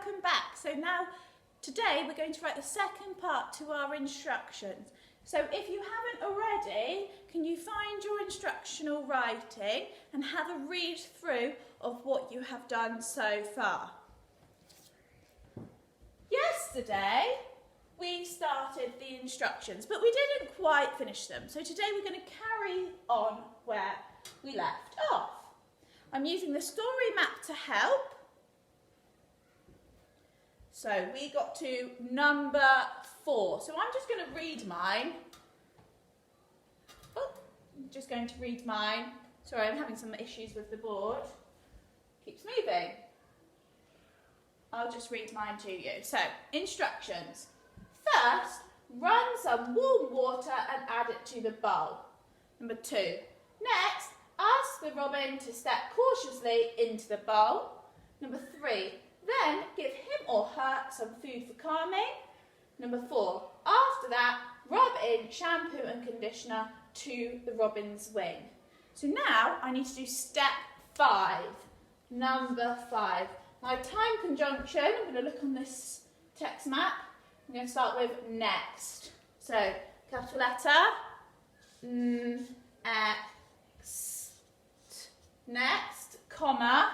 welcome back. So now, today we're going to write the second part to our instructions. So if you haven't already, can you find your instructional writing and have a read through of what you have done so far? Yesterday, we started the instructions, but we didn't quite finish them. So today we're going to carry on where we left off. I'm using the story map to help. So we got to number 4. So I'm just going to read mine. Oh, I'm just going to read mine. Sorry, I'm having some issues with the board. Keeps moving. I'll just read mine to you. So, instructions. First, run some warm water and add it to the bowl. Number 2. Next, ask the robin to step cautiously into the bowl. Number 3. Then give him or her some food for calming. Number 4. After that, rub in shampoo and conditioner to the robin's wing. So now I need to do step 5. Number 5. My time conjunction, I'm going to look on this text map. I'm going to start with next. So capital letter, next, comma.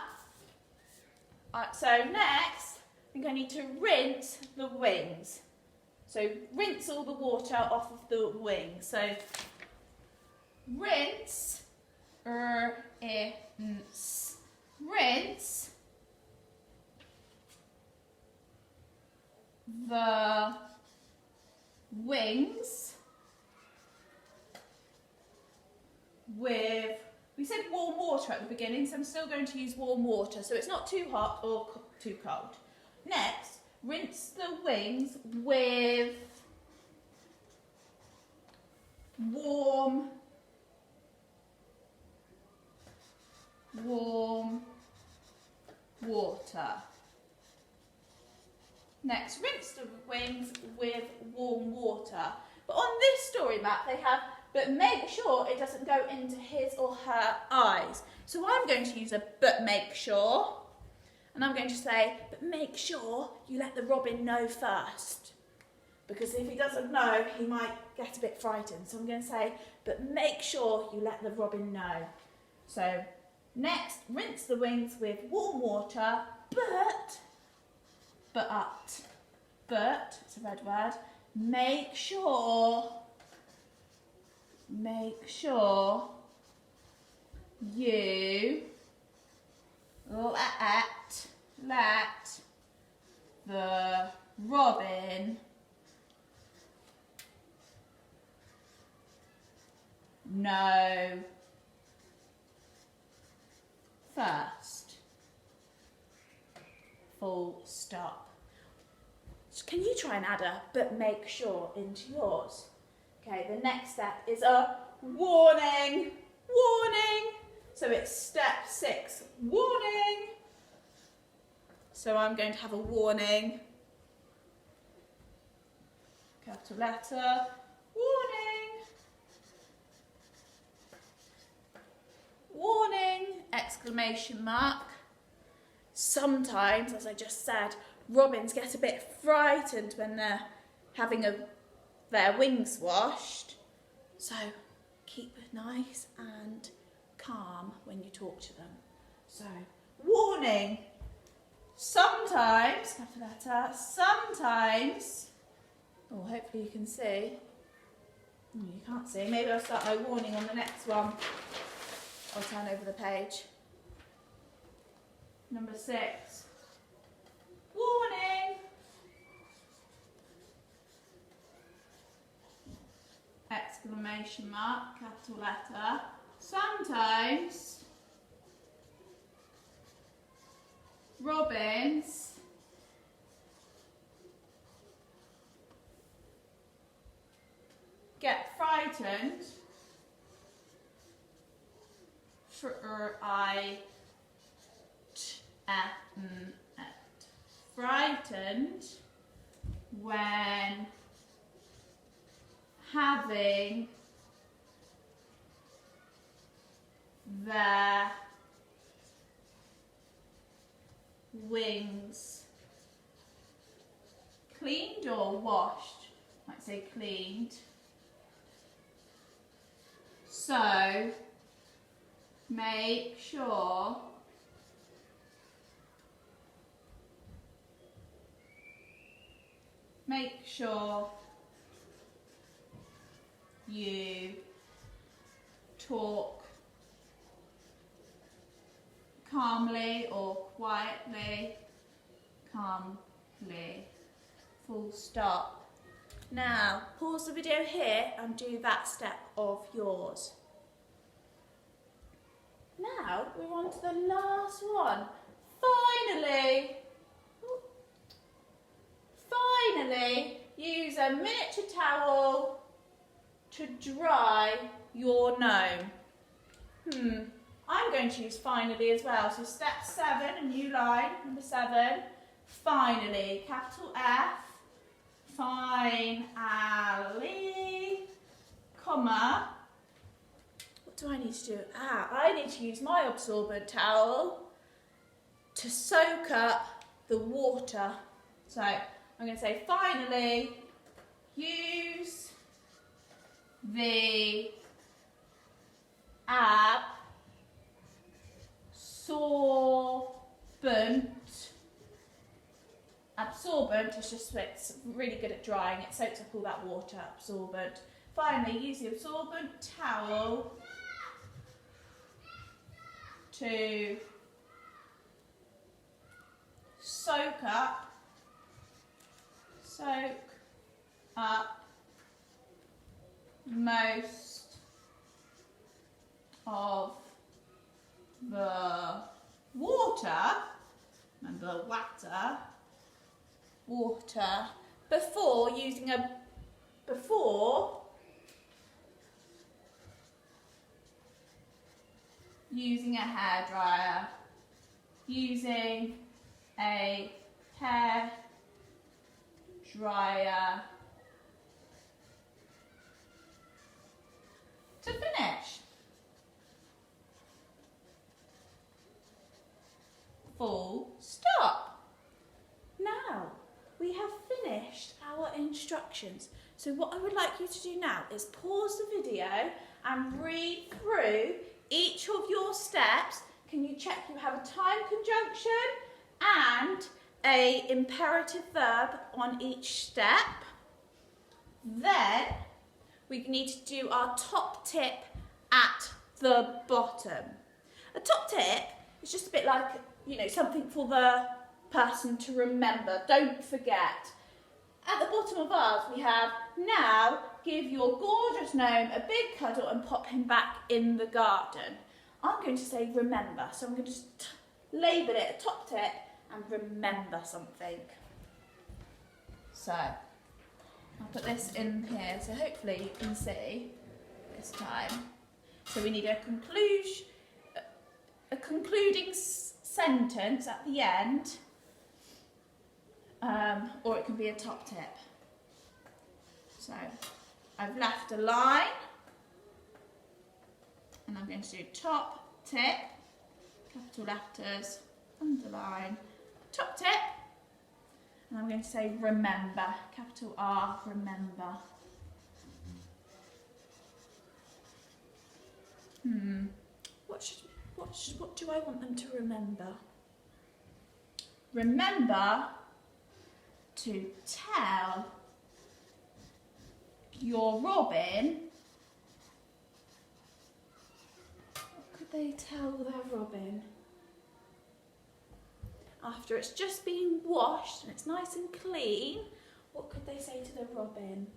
So next, I think I need to rinse the wings. So rinse all the water off of the wings. So rinse, rinse the wings with, we said warm water at the beginning, so I'm still going to use warm water, so it's not too hot or too cold. Next, rinse the wings with warm water. Next, rinse the wings with warm water. But on this story map they have, but make sure it doesn't go into his or her eyes. So I'm going to use a but make sure. And I'm going to say, but make sure you let the robin know first. Because if he doesn't know, he might get a bit frightened. So I'm going to say, but make sure you let the robin know. So next, rinse the wings with warm water, but, it's a red word, make sure you let the robin know first. Full stop. So can you try and add a but make sure into yours? Okay, the next step is a warning. Warning. So it's step 6. Warning. So I'm going to have a warning. Capital letter. Warning. Warning. Exclamation mark. Sometimes, as I just said, robins get a bit frightened when they're having their wings washed. So keep nice and calm when you talk to them. So, warning. Sometimes, capital letter, sometimes, oh, hopefully you can see. You can't see. Maybe I'll start my warning on the next one. I'll turn over the page. Number 6. Warning. Exclamation mark, capital letter. Sometimes robins get frightened. Frightened when having their wings cleaned or washed. Might say cleaned. So make sure you talk calmly or quietly, calmly, full stop. Now pause the video here and do that step of yours. Now we're on to the last one. Finally, use a miniature towel to dry your gnome. I'm going to use finally as well. So step 7, a new line, number 7. Finally, capital F, finally, comma. What do I need to do? I need to use my absorbent towel to soak up the water. So I'm going to say finally, use the absorbent is just, it's really good at drying, it soaks up all that water, absorbent. Finally, use the absorbent towel to soak up most of the water, remember water, before using a hairdryer. Using a hair dryer to finish. Full stop. Now we have finished our instructions. So what I would like you to do now is pause the video and read through each of your steps. Can you check you have a time conjunction and an imperative verb on each step? Then we need to do our top tip at the bottom. A top tip is just a bit like, you know, something for the person to remember. Don't forget. At the bottom of ours we have, now give your gorgeous gnome a big cuddle and pop him back in the garden. I'm going to say remember, so I'm going to just label it a top tip and remember something. So I'll put this in here so hopefully you can see this time. So we need a concluding sentence at the end, or it can be a top tip. So I've left a line and I'm going to do top tip, capital letters, underline, top tip, and I'm going to say remember, capital R, remember. What do I want them to remember? Remember to tell your robin. What could they tell their robin? After it's just been washed and it's nice and clean, what could they say to the robin?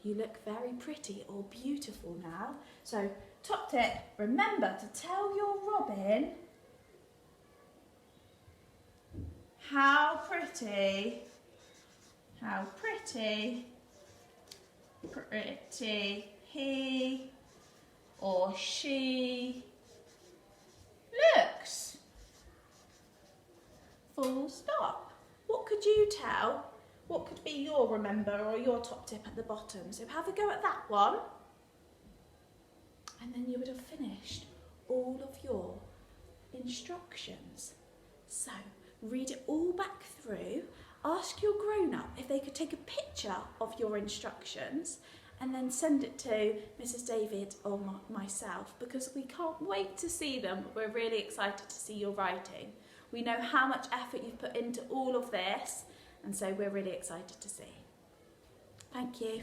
You look very pretty or beautiful now. So, top tip, remember to tell your robin how pretty he or she looks. Full stop. What could you tell? What could be your remember or your top tip at the bottom? So have a go at that one. And then you would have finished all of your instructions. So read it all back through, ask your grown-up if they could take a picture of your instructions and then send it to Mrs. David or myself, because we can't wait to see them. We're really excited to see your writing. We know how much effort you've put into all of this, and so we're really excited to see. Thank you.